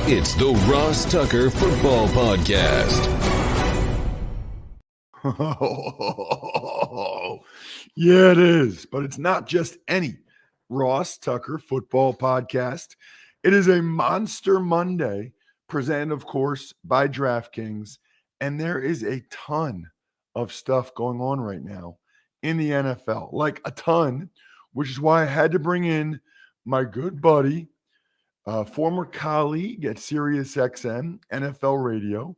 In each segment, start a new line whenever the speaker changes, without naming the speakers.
It's the Ross Tucker Football Podcast.
Yeah, it is. But it's not just any Ross Tucker Football Podcast. It is a Monster Monday, presented, of course, by DraftKings. And there is a ton of stuff going on right now in the NFL, like a ton, which is why I had to bring in my good buddy, former colleague at SiriusXM NFL Radio,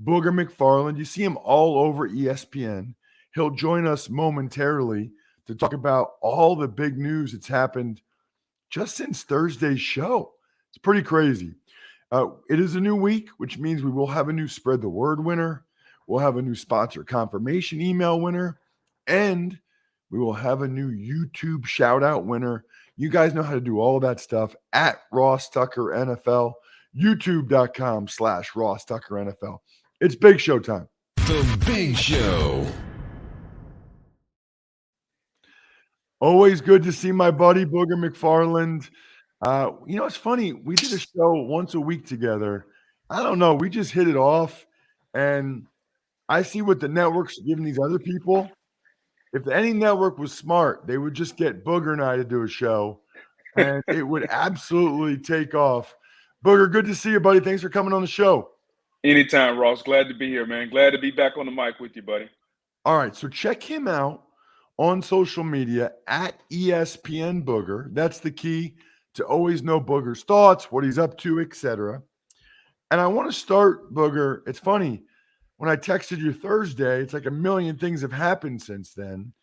Booger McFarland. You see him all over ESPN. He'll join us momentarily to talk about all the big news that's happened just since Thursday's show. It's pretty crazy. It is a new week, which means we will have a new Spread the Word winner. We'll have a new sponsor confirmation email winner. And we will have a new YouTube shout out winner. You guys know how to do all that stuff at Ross Tucker NFL, youtube.com/Ross Tucker NFL. It's Big Show time.
The Big Show.
Always good to see my buddy Booger McFarland. It's funny. We did a show once a week together. I don't know. We just hit it off. And I see what the networks are giving these other people. If any network was smart, they would just get Booger and I to do a show, and it would absolutely take off. Booger, good to see you, buddy. Thanks for coming on the show.
Anytime, Ross. Glad to be here, man. Glad to be back on the mic with you, buddy.
All right, so check him out on social media at ESPN Booger. That's the key to always know Booger's thoughts, what he's up to, etc. And I want to start, Booger. It's funny. When I texted you Thursday, it's like a million things have happened since then.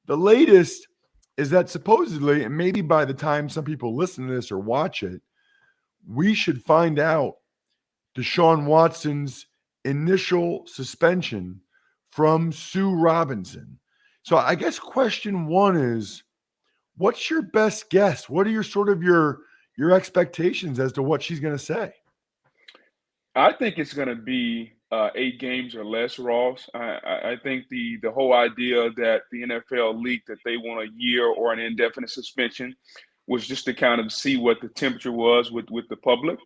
The latest is that supposedly, and maybe by the time some people listen to this or watch it, we should find out Deshaun Watson's initial suspension from Sue Robinson. So I guess question one is, what's your best guess? What are your expectations as to what she's going to say?
I think it's going to be 8 games or less, Ross. I think the whole idea that the NFL leaked that they want a year or an indefinite suspension was just to kind of see what the temperature was with the public.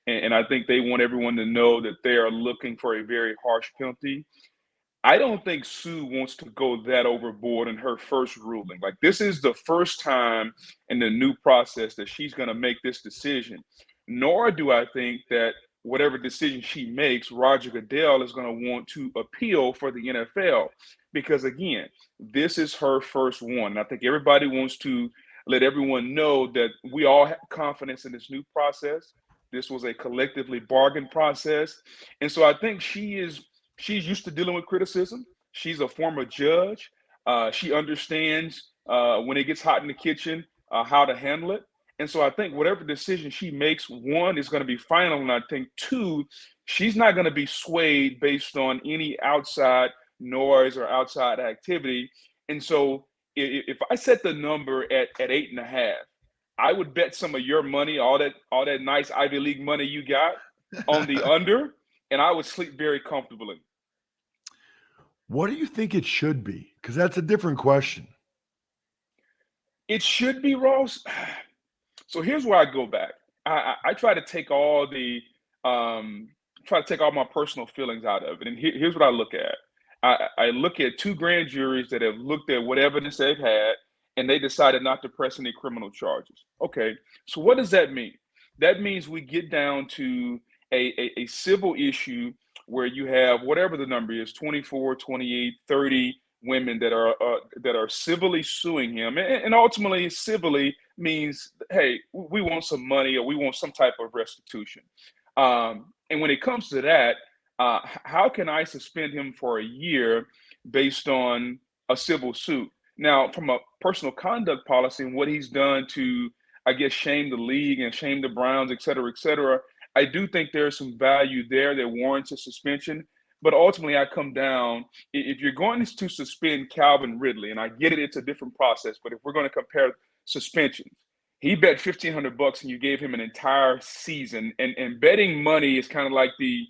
And I think they want everyone to know that they are looking for a very harsh penalty. I don't think Sue wants to go that overboard in her first ruling. Like, this is the first time in the new process that she's going to make this decision. Nor do I think that whatever decision she makes, Roger Goodell is going to want to appeal for the NFL. Because, again, this is her first one. And I think everybody wants to let everyone know that we all have confidence in this new process. This was a collectively bargained process. And so I think she's used to dealing with criticism. She's a former judge. She understands when it gets hot in the kitchen, how to handle it. And so I think whatever decision she makes, one, is going to be final. And I think, two, she's not going to be swayed based on any outside noise or outside activity. And so if I set the number at 8.5, I would bet some of your money, all that nice Ivy League money you got, on the under, and I would sleep very comfortably.
What do you think it should be? Because that's a different question.
It should be, Ross. So here's where I go back. I try to take all my personal feelings out of it. And here's what I look at. I look at 2 grand juries that have looked at what evidence they've had, and they decided not to press any criminal charges. Okay, so what does that mean? That means we get down to a civil issue where you have whatever the number is, 24, 28, 30 women that are civilly suing him. And ultimately, civilly means, hey, we want some money or we want some type of restitution. And when it comes to that, how can I suspend him for a year based on a civil suit? Now, from a personal conduct policy and what he's done to, I guess, shame the league and shame the Browns, et cetera, I do think there's some value there that warrants a suspension. But ultimately, I come down, if you're going to suspend Calvin Ridley, and I get it, it's a different process, but if we're going to compare suspensions, he bet $1,500 and you gave him an entire season. And betting money is kind of like the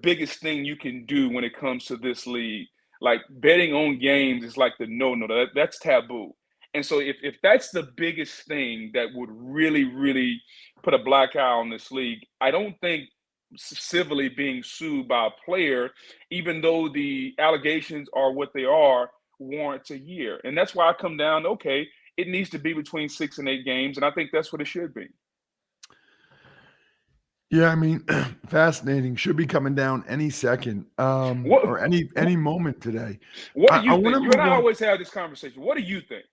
biggest thing you can do when it comes to this league. Like, betting on games is like the no. That's taboo. And so if that's the biggest thing that would really, really put a black eye on this league, I don't think civilly being sued by a player, even though the allegations are what they are, warrants a year. And that's why I come down, okay, it needs to be between 6 and 8 games. And I think that's what it should be.
Yeah, I mean, fascinating. Should be coming down any second, or any moment today.
What do
I
you
want
think?
to
You and
move
I
on.
always have this conversation. What do you think?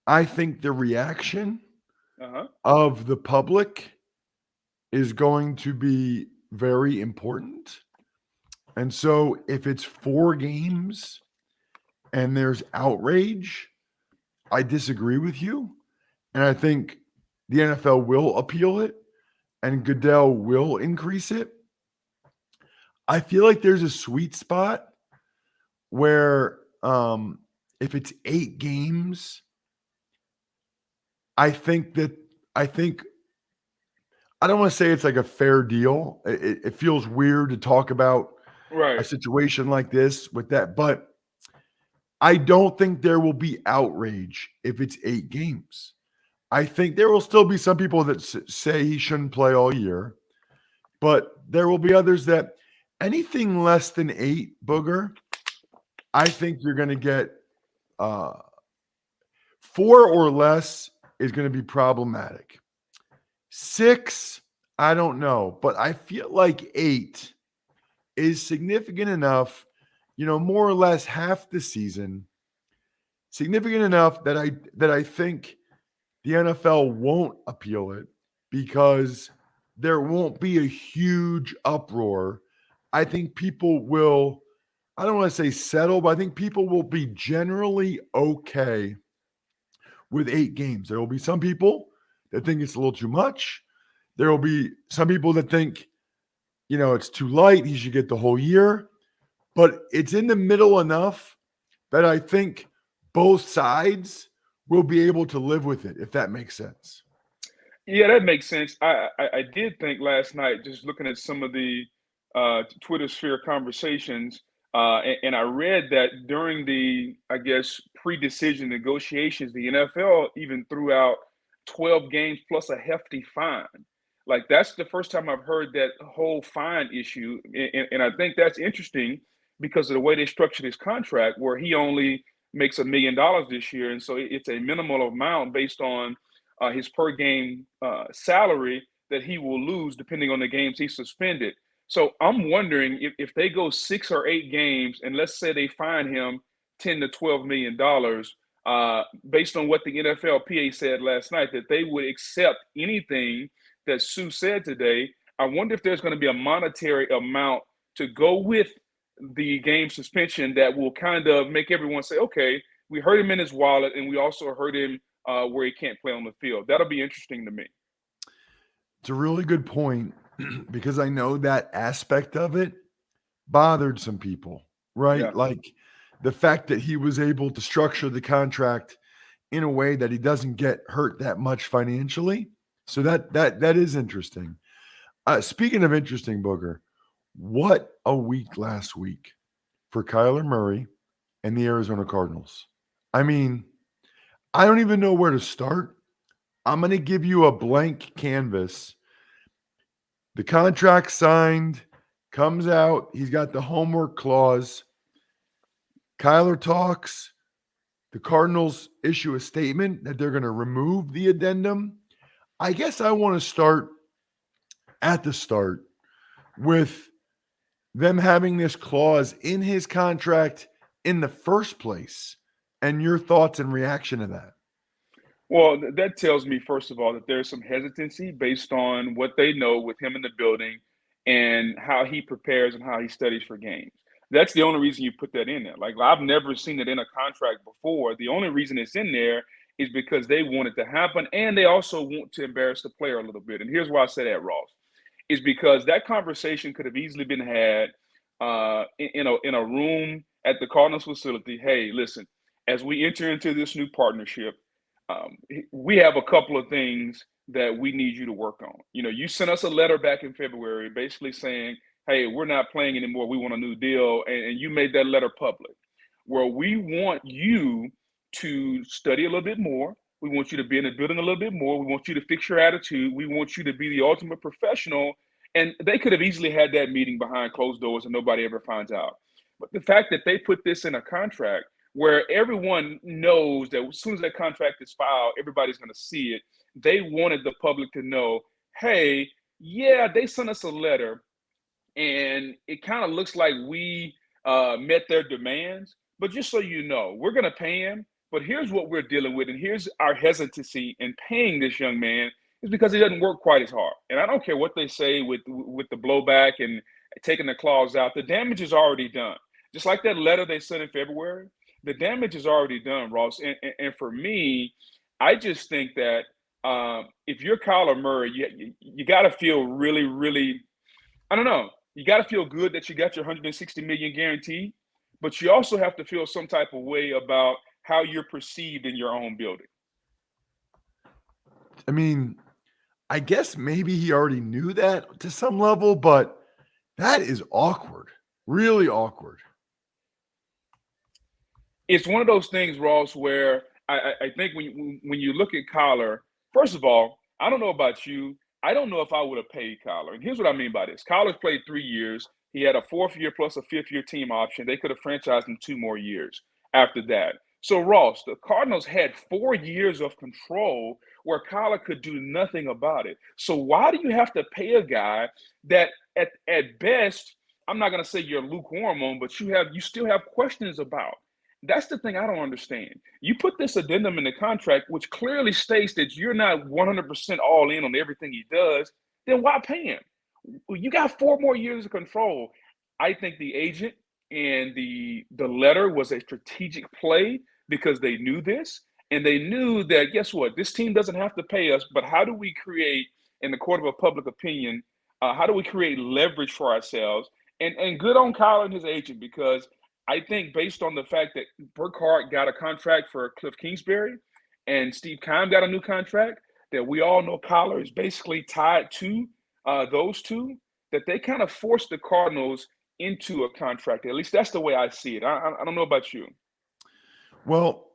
I think the reaction
Uh-huh.
of the public is going to be very important. And so if it's 4 games and there's outrage, I disagree with you. And I think the NFL will appeal it and Goodell will increase it. I feel like there's a sweet spot where if it's 8 games, I think I don't want to say it's like a fair deal. It feels weird to talk about a
Right.
situation like this with that, but I don't think there will be outrage if it's 8 games. I think there will still be some people that say he shouldn't play all year, but there will be others that anything less than 8, Booger, I think you're going to get 4 or less is going to be problematic. 6, I don't know, but I feel like 8 is significant enough, more or less half the season, significant enough that I think the NFL won't appeal it because there won't be a huge uproar. I think people will, I don't want to say settle, but I think people will be generally okay with 8 games. There will be some people that think it's a little too much. There will be some people that think, it's too light. He should get the whole year. But it's in the middle enough that I think both sides will be able to live with it, if that makes sense.
Yeah, that makes sense. I did think last night, just looking at some of the Twitter sphere conversations, and I read that during the, I guess, pre-decision negotiations, the NFL even threw out 12 games plus a hefty fine. Like that's the first time I've heard that whole fine issue, and I think that's interesting because of the way they structured his contract, where he only makes $1 million this year, and so it's a minimal amount based on his per game salary that he will lose depending on the games he suspended. So I'm wondering if they go 6 or 8 games, and let's say they fine him $10 to $12 million, based on what the NFLPA said last night, that they would accept anything that Sue said today. I wonder if there's going to be a monetary amount to go with the game suspension that will kind of make everyone say, okay, we hurt him in his wallet, and we also hurt him where he can't play on the field. That'll be interesting to me.
It's a really good point because I know that aspect of it bothered some people, right?
Yeah.
Like the fact that he was able to structure the contract in a way that he doesn't get hurt that much financially. So that is interesting. Speaking of interesting, Booger, what a week last week for Kyler Murray and the Arizona Cardinals. I mean, I don't even know where to start. I'm going to give you a blank canvas. The contract signed, comes out. He's got the homework clause. Kyler talks. The Cardinals issue a statement that they're going to remove the addendum. I guess I want to start at the start with them having this clause in his contract in the first place and your thoughts and reaction to that.
Well, that tells me, first of all, that there's some hesitancy based on what they know with him in the building and how he prepares and how he studies for games. That's the only reason you put that in there. Like, I've never seen it in a contract before. The only reason it's in there is because they want it to happen, and they also want to embarrass the player a little bit. And here's why I say that, Ross, is because that conversation could have easily been had in a room at the Cardinals facility. Hey, listen, as we enter into this new partnership, we have a couple of things that we need you to work on. You sent us a letter back in February basically saying, hey, we're not playing anymore. We want a new deal. And you made that letter public. Well, we want you to study a little bit more. We want you to be in the building a little bit more. We want you to fix your attitude. We want you to be the ultimate professional. And they could have easily had that meeting behind closed doors and nobody ever finds out. But the fact that they put this in a contract where everyone knows that as soon as that contract is filed, everybody's going to see it. They wanted the public to know, hey, yeah, they sent us a letter and it kind of looks like we met their demands. But just so you know, we're going to pay him. But here's what we're dealing with. And here's our hesitancy in paying this young man is because he doesn't work quite as hard. And I don't care what they say with the blowback and taking the clause out. The damage is already done. Just like that letter they sent in February, the damage is already done, Ross. And for me, I just think that if you're Kyler Murray, you got to feel really, really, I don't know. You got to feel good that you got your $160 million guaranteed, but you also have to feel some type of way about how you're perceived in your own building.
I mean, I guess maybe he already knew that to some level, but that is awkward, really awkward.
It's one of those things, Ross, where I think when you look at Kyler, first of all, I don't know about you. I don't know if I would have paid Kyler. And here's what I mean by this. Kyler's played 3 years. He had a 4th year plus a 5th year team option. They could have franchised him 2 more years after that. So, Ross, the Cardinals had 4 years of control where Kyler could do nothing about it. So why do you have to pay a guy that at best, I'm not going to say you're lukewarm on, but you still have questions about? That's the thing I don't understand. You put this addendum in the contract, which clearly states that you're not 100% all in on everything he does, then why pay him? You got 4 more years of control. I think the agent and the letter was a strategic play because they knew this, and they knew that, guess what? This team doesn't have to pay us, but how do we create, in the court of a public opinion, how do we create leverage for ourselves? And good on Kyle and his agent, because I think based on the fact that Burkhardt got a contract for Cliff Kingsbury and Steve Keim got a new contract, that we all know Kyler is basically tied to those two, that they kind of forced the Cardinals into a contract. At least that's the way I see it. I don't know about you.
Well,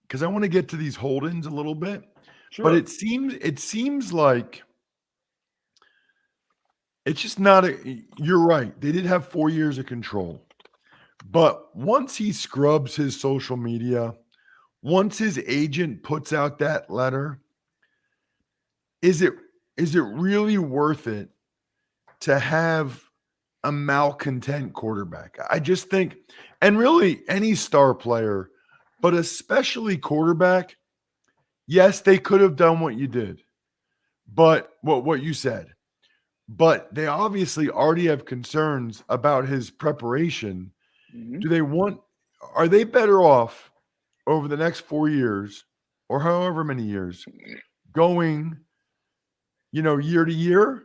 because I want to get to these hold-ins a little bit,
Sure.
but it seems like it's just not you're right. They did have 4 years of control. But once he scrubs his social media, once his agent puts out that letter, is it really worth it to have a malcontent quarterback? I just think, and really any star player, but especially quarterback, yes, they could have done what you did, but what you said. But they obviously already have concerns about his preparation.
Mm-hmm.
Are they better off over the next 4 years or however many years going, year to year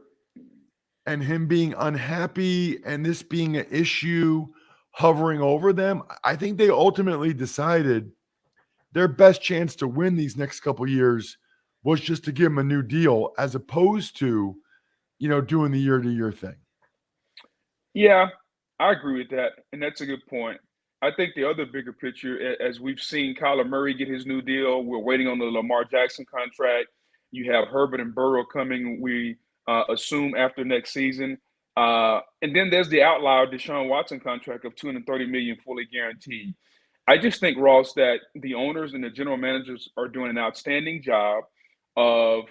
and him being unhappy and this being an issue hovering over them? I think they ultimately decided their best chance to win these next couple years was just to give him a new deal as opposed to, doing the year to year thing.
Yeah, I agree with that. And that's a good point. I think the other bigger picture, as we've seen Kyler Murray get his new deal, we're waiting on the Lamar Jackson contract. You have Herbert and Burrow coming, we assume, after next season. And then there's the outlier Deshaun Watson contract of $230 million fully guaranteed. I just think, Ross, that the owners and the general managers are doing an outstanding job of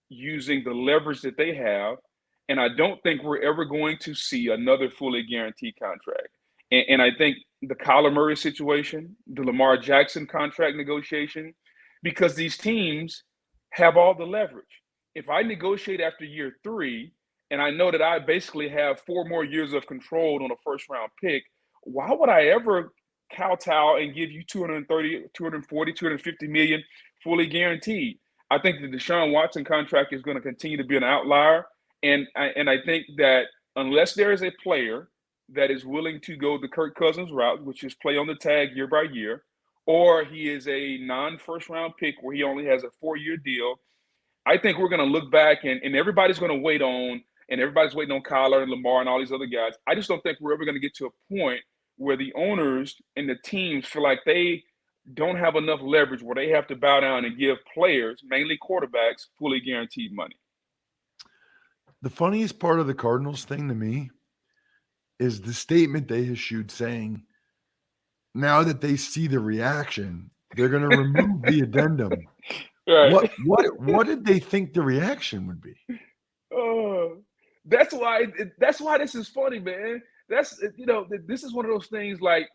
using the leverage that they have. And I don't think we're ever going to see another fully guaranteed contract. And I think the Kyler Murray situation, the Lamar Jackson contract negotiation, because these teams have all the leverage. If I negotiate after year 3, and I know that I basically have 4 more years of control on a first round pick, why would I ever kowtow and give you 230, 240, 250 million fully guaranteed? I think the Deshaun Watson contract is going to continue to be an outlier. And I think that unless there is a player that is willing to go the Kirk Cousins route, which is play on the tag year by year, or he is a non-first round pick where he only has a 4-year deal, I think we're going to look back and everybody's going to wait on and everybody's waiting on Kyler and Lamar and all these other guys. I just don't think we're ever going to get to a point where the owners and the teams feel like they don't have enough leverage where they have to bow down and give players, mainly quarterbacks, fully guaranteed money.
The funniest part of the Cardinals thing to me is the statement they issued saying, now that they see the reaction, they're going to remove the addendum.
Right.
What did they think the reaction would be?
That's why this is funny, man. This is one of those things like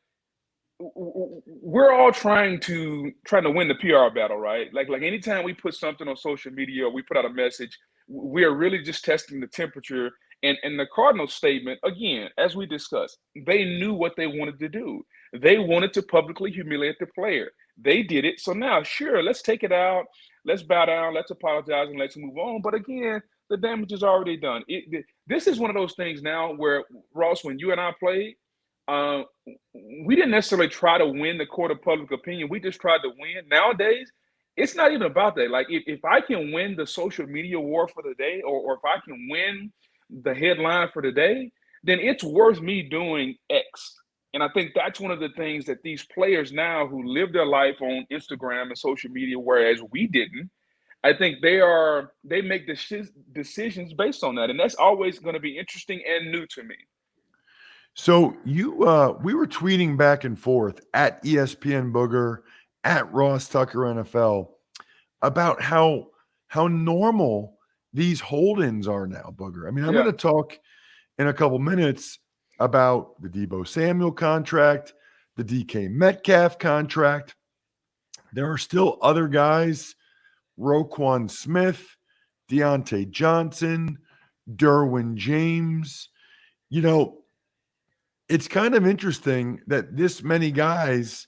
we're all trying to win the PR battle, right? Like anytime we put something on social media or we put out a message, we are really just testing the temperature. And the Cardinals statement, again, as we discussed, they knew what they wanted to do. They wanted to publicly humiliate the player. They did it. So now, sure, let's take it out. Let's bow down. Let's apologize and let's move on. But again, the damage is already done. This is one of those things now where, Ross, when you and I played, we didn't necessarily try to win the court of public opinion. We just tried to win. Nowadays, it's not even about that. Like, if I can win the social media war for the day, or if I can win the headline for the day, then it's worth me doing X. And I think that's one of the things that these players now who live their life on Instagram and social media, whereas we didn't, I think they make decisions based on that. And that's always going to be interesting and new to me.
So we were tweeting back and forth at ESPN Booger, at Ross Tucker NFL, about how normal these hold-ins are now, Booger. I mean, I'm going to talk in a couple minutes about the Deebo Samuel contract, the DK Metcalf contract. There are still other guys, Roquan Smith, Deontay Johnson, Derwin James. You know, it's kind of interesting that this many guys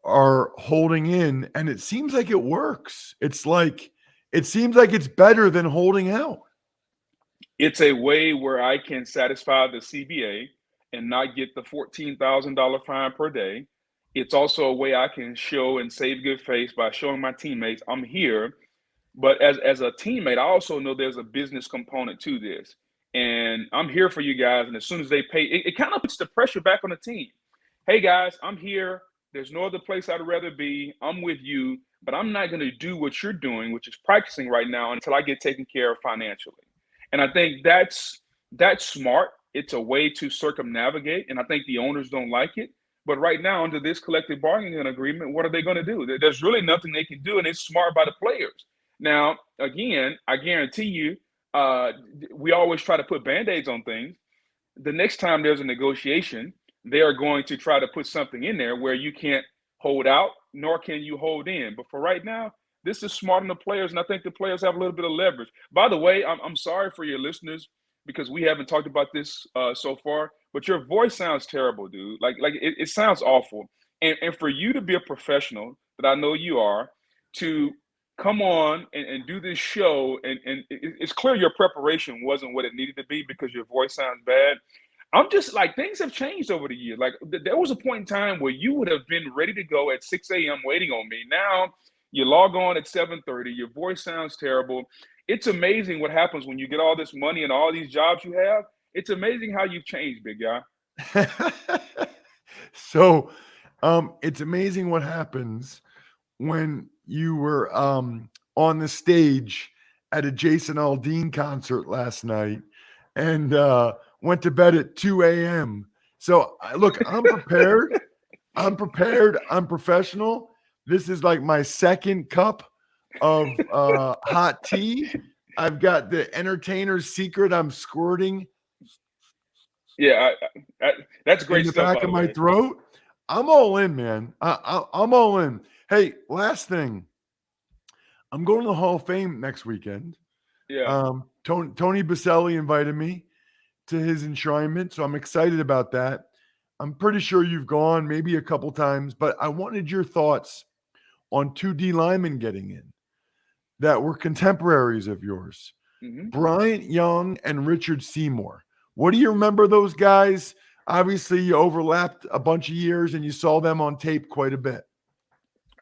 are holding in, and it seems like it works. It seems like it's better than holding out.
It's a way where I can satisfy the CBA and not get the $14,000 fine per day. It's also a way I can show and save good face by showing my teammates I'm here. But as a teammate, I also know there's a business component to this. And I'm here for you guys. And as soon as they pay, it kind of puts the pressure back on the team. Hey, guys, I'm here. There's no other place I'd rather be. I'm with you. But I'm not going to do what you're doing, which is practicing right now, until I get taken care of financially. And I think that's smart. It's a way to circumnavigate. And I think the owners don't like it. But right now, under this collective bargaining agreement, what are they going to do? There's really nothing they can do. And it's smart by the players. Now, again, I guarantee you, we always try to put Band-Aids on things. The next time there's a negotiation, they are going to try to put something in there where you can't hold out, nor can you hold in. But for right now, this is smart on the players, and I think the players have a little bit of leverage. By the way, I'm sorry for your listeners because we haven't talked about this so far, but your voice sounds terrible, dude. Like it sounds awful. And for you to be a professional, that I know you are, to come on and do this show, and it's clear your preparation wasn't what it needed to be because your voice sounds bad. I'm just like, things have changed over the years. Like there was a point in time where you would have been ready to go at 6 a.m. waiting on me. Now you log on at 7:30. Your voice sounds terrible. It's amazing what happens when you get all this money and all these jobs you have. It's amazing how you've changed, big guy.
So it's amazing what happens when you were on the stage at a Jason Aldean concert last night and went to bed at 2 a.m. So look, I'm prepared. I'm prepared. I'm professional. This is like my second cup of hot tea. I've got the entertainer's secret. I'm squirting.
Yeah, that's great
in the
stuff.
back of my throat. I'm all in, man. I'm all in. Hey, last thing. I'm going to the Hall of Fame next weekend.
Yeah.
Tony Baselli invited me to his enshrinement, so I'm excited about that. I'm pretty sure you've gone maybe a couple times, but I wanted your thoughts on two D linemen getting in that were contemporaries of yours, Bryant Young and Richard Seymour. What do you remember those guys? Obviously, you overlapped a bunch of years and you saw them on tape quite a bit.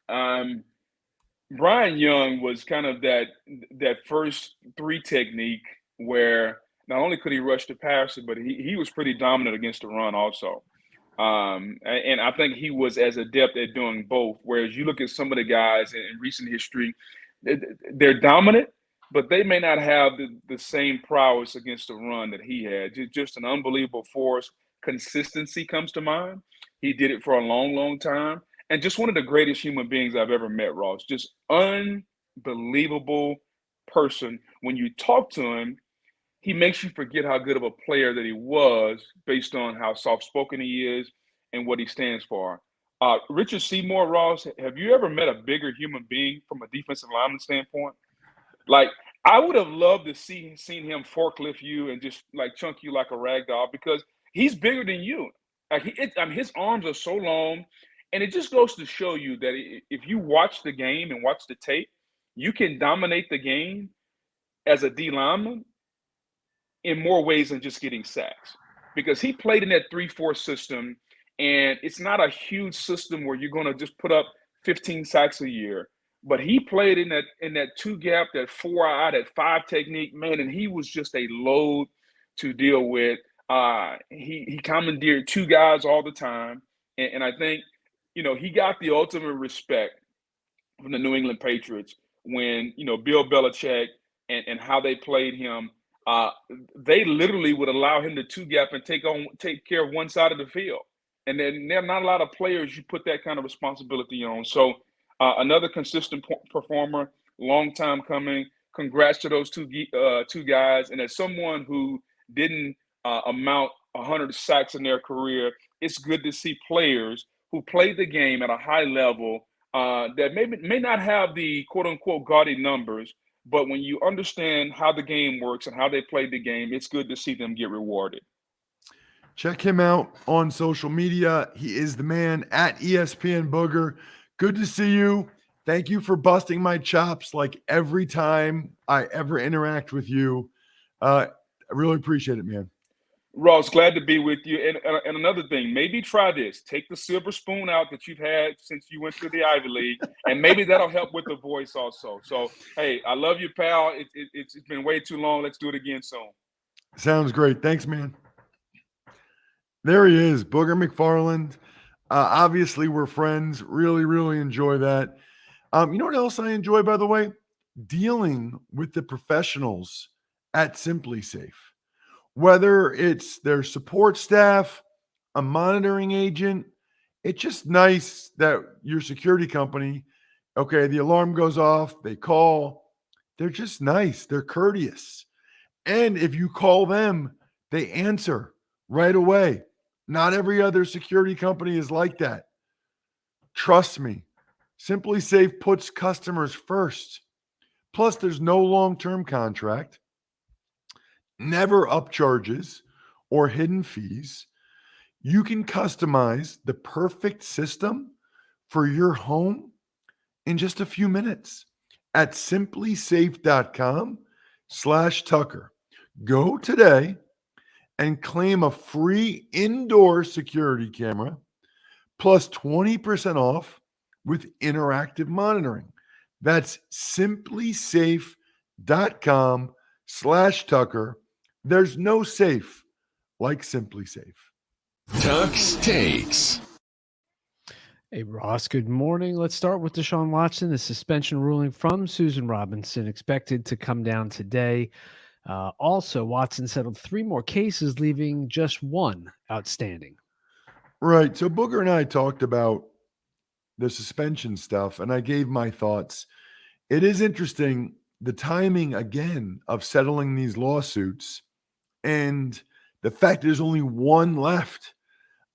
Brian Young was kind of that first three technique where not only could he rush the passer, but he was pretty dominant against the run also. And I think he was as adept at doing both. Whereas you look at some of the guys in recent history, they're dominant, but they may not have the same prowess against the run that he had. Just an unbelievable force. Consistency comes to mind. He did it for a long, long time. And just one of the greatest human beings I've ever met, Ross. Just unbelievable person. When you talk to him, he makes you forget how good of a player that he was based on how soft-spoken he is and what he stands for. Richard Seymour, Ross, have you ever met a bigger human being from a defensive lineman standpoint? Like, I would have loved to seen him forklift you and just like chunk you like a rag doll because he's bigger than you. Like his arms are so long, and it just goes to show you that if you watch the game and watch the tape, you can dominate the game as a D lineman in more ways than just getting sacks, because he played in that 3-4 system, and it's not a huge system where you're going to just put up 15 sacks a year. But he played in that 2 gap, that 4 eye, that 5 technique, man, and he was just a load to deal with. He commandeered 2 guys all the time, and I think he got the ultimate respect from the New England Patriots when Bill Belichick and how they played him. They literally would allow him to 2 gap and take care of one side of the field, and then there are not a lot of players you put that kind of responsibility on. So. Another consistent performer, long time coming. Congrats to those two guys. And as someone who didn't amount 100 sacks in their career, it's good to see players who played the game at a high level that may not have the quote-unquote gaudy numbers, but when you understand how the game works and how they played the game, it's good to see them get rewarded.
Check him out on social media. He is the man at ESPN Booger. Good to see you. Thank you for busting my chops like every time I ever interact with you. I really appreciate it, man.
Ross, glad to be with you. And another thing, maybe try this. Take the silver spoon out that you've had since you went through the Ivy League, and maybe that'll help with the voice also. So, hey, I love you, pal. It's been way too long. Let's do it again soon.
Sounds great. Thanks, man. There he is, Booger McFarland. Obviously, we're friends. Really, really enjoy that. You know what else I enjoy, by the way? Dealing with the professionals at Simply Safe. Whether it's their support staff, a monitoring agent, it's just nice that your security company, okay, the alarm goes off, they call. They're just nice. They're courteous. And if you call them, they answer right away. Not every other security company is like that. Trust me, Simply Safe puts customers first. Plus, there's no long-term contract, never upcharges or hidden fees. You can customize the perfect system for your home in just a few minutes at simplysafe.com/Tucker. Go today and claim a free indoor security camera plus 20% off with interactive monitoring. That's simplysafe.com/Tucker. There's no safe like Simply Safe.
Tuck's Takes.
Hey, Ross, good morning. Let's start with Deshaun Watson. The suspension ruling from Susan Robinson expected to come down today. Also, Watson settled 3 more cases, leaving just 1 outstanding.
Right. So Booger and I talked about the suspension stuff, and I gave my thoughts. It is interesting, the timing again of settling these lawsuits and the fact there's only 1 left.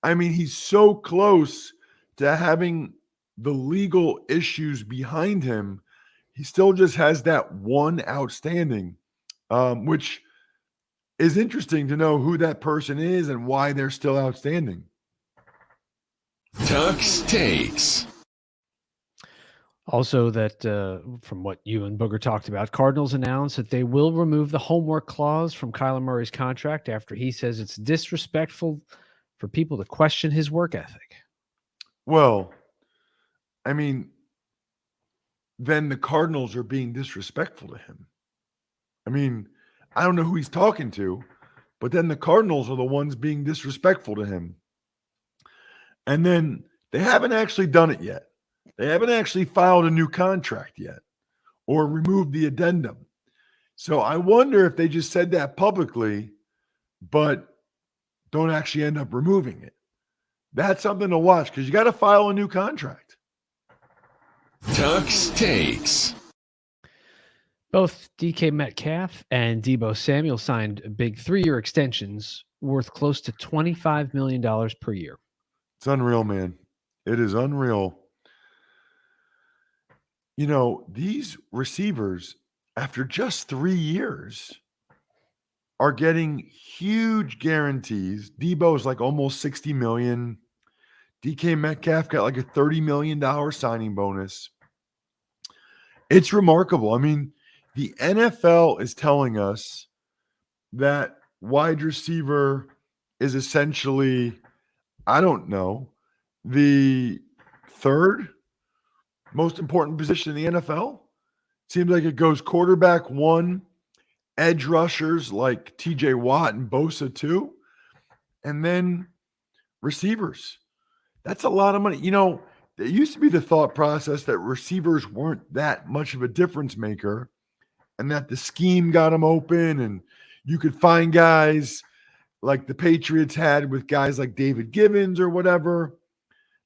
I mean, he's so close to having the legal issues behind him. He still just has that 1 outstanding, which is interesting to know who that person is and why they're still outstanding.
Tuck's Takes.
Also, that from what you and Booger talked about, Cardinals announced that they will remove the homework clause from Kyler Murray's contract after he says it's disrespectful for people to question his work ethic.
Well, I mean, then the Cardinals are being disrespectful to him. I mean, I don't know who he's talking to, but then the Cardinals are the ones being disrespectful to him. And then they haven't actually done it yet. They haven't actually filed a new contract yet or removed the addendum. So I wonder if they just said that publicly, but don't actually end up removing it. That's something to watch because you got to file a new contract.
Tuck's Takes.
Both DK Metcalf and Deebo Samuel signed big 3-year extensions worth close to $25 million per year.
It's unreal, man. It is unreal. You know, these receivers, after just 3 years, are getting huge guarantees. Debo's like almost $60 million. DK Metcalf got like a $30 million signing bonus. It's remarkable. I mean, the NFL is telling us that wide receiver is essentially, I don't know, the third most important position in the NFL. Seems like it goes quarterback 1, edge rushers like TJ Watt and Bosa 2, and then receivers. That's a lot of money. You know, there used to be the thought process that receivers weren't that much of a difference maker and that the scheme got them open and you could find guys like the Patriots had with guys like David Givens or whatever.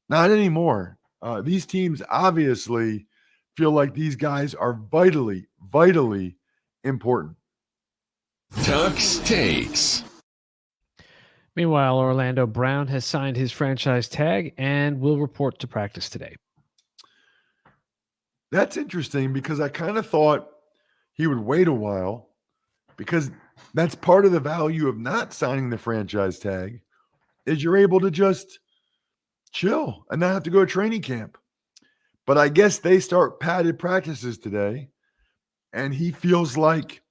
Not anymore. These teams obviously feel like these guys are vitally, vitally important.
Tuck's Takes.
Meanwhile, Orlando Brown has signed his franchise tag and will report to practice today.
That's interesting because I kind of thought he would wait a while because that's part of the value of not signing the franchise tag is you're able to just chill and not have to go to training camp. But I guess they start padded practices today, and he feels like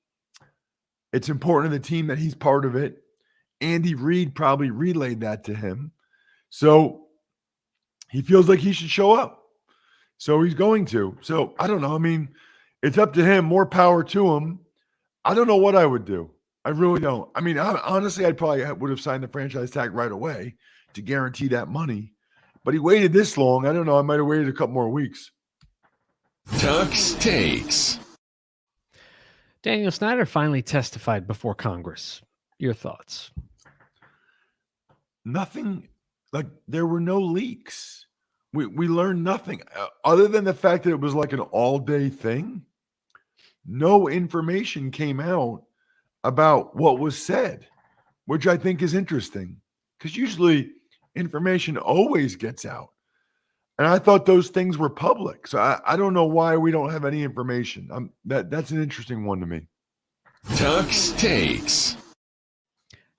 it's important to the team that he's part of it. Andy Reid probably relayed that to him. So he feels like he should show up. So he's going to. So I don't know. I mean, it's up to him. More power to him. I don't know what I would do. I really don't. I mean, honestly, I probably would have signed the franchise tag right away to guarantee that money. But he waited this long. I don't know. I might have waited a couple more weeks.
Tuck's Takes.
Daniel Snyder finally testified before Congress. Your thoughts?
Nothing, like there were no leaks. We learned nothing other than the fact that it was like an all-day thing. No information came out about what was said, which I think is interesting because usually information always gets out. And I thought those things were public. So I don't know why we don't have any information. That's an interesting one to me.
Tuck's Takes.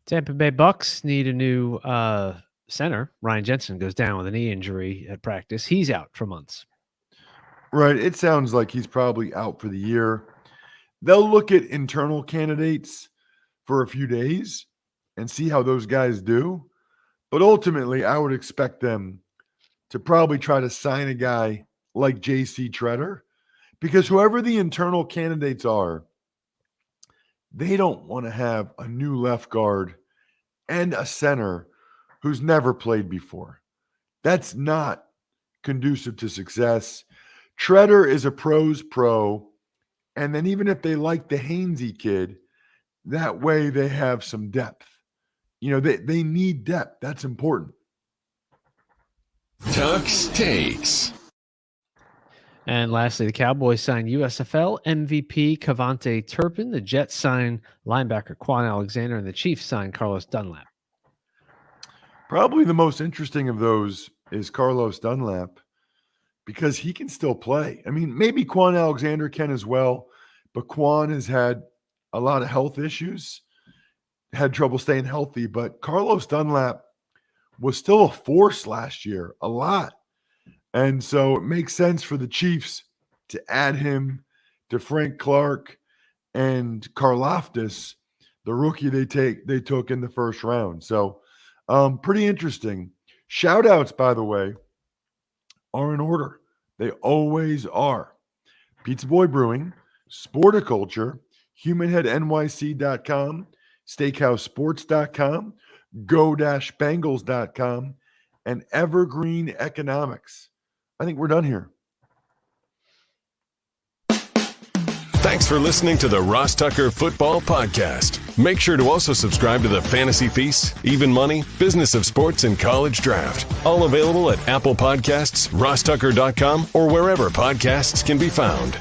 Tampa Bay Bucks need a new center. Ryan Jensen goes down with a knee injury at practice. He's out for months.
Right. It sounds like he's probably out for the year. They'll look at internal candidates for a few days and see how those guys do. But ultimately, I would expect them to probably try to sign a guy like J.C. Tretter because whoever the internal candidates are, they don't want to have a new left guard and a center who's never played before. That's not conducive to success. Tretter is a pro's pro. And then even if they like the Hainsey kid, that way they have some depth. You know, they need depth. That's important.
Tuck's Takes.
And lastly, the Cowboys signed USFL MVP Cavante Turpin. The Jets signed linebacker Quan Alexander, and the Chiefs signed Carlos Dunlap.
Probably the most interesting of those is Carlos Dunlap because he can still play. I mean, maybe Quan Alexander can as well, but Quan has had a lot of health issues, had trouble staying healthy, but Carlos Dunlap was still a force last year, a lot. And so it makes sense for the Chiefs to add him to Frank Clark and Karlaftis, the rookie they took in the first round. So pretty interesting. Shout outs, by the way, are in order. They always are. Pizza Boy Brewing, Sporticulture, HumanHeadNYC.com, SteakhouseSports.com, Go-Bengals.com, and Evergreen Economics. I think we're done here.
Thanks for listening to the Ross Tucker Football Podcast. Make sure to also subscribe to the Fantasy Feast, Even Money, Business of Sports, and College Draft. All available at Apple Podcasts, rosstucker.com, or wherever podcasts can be found.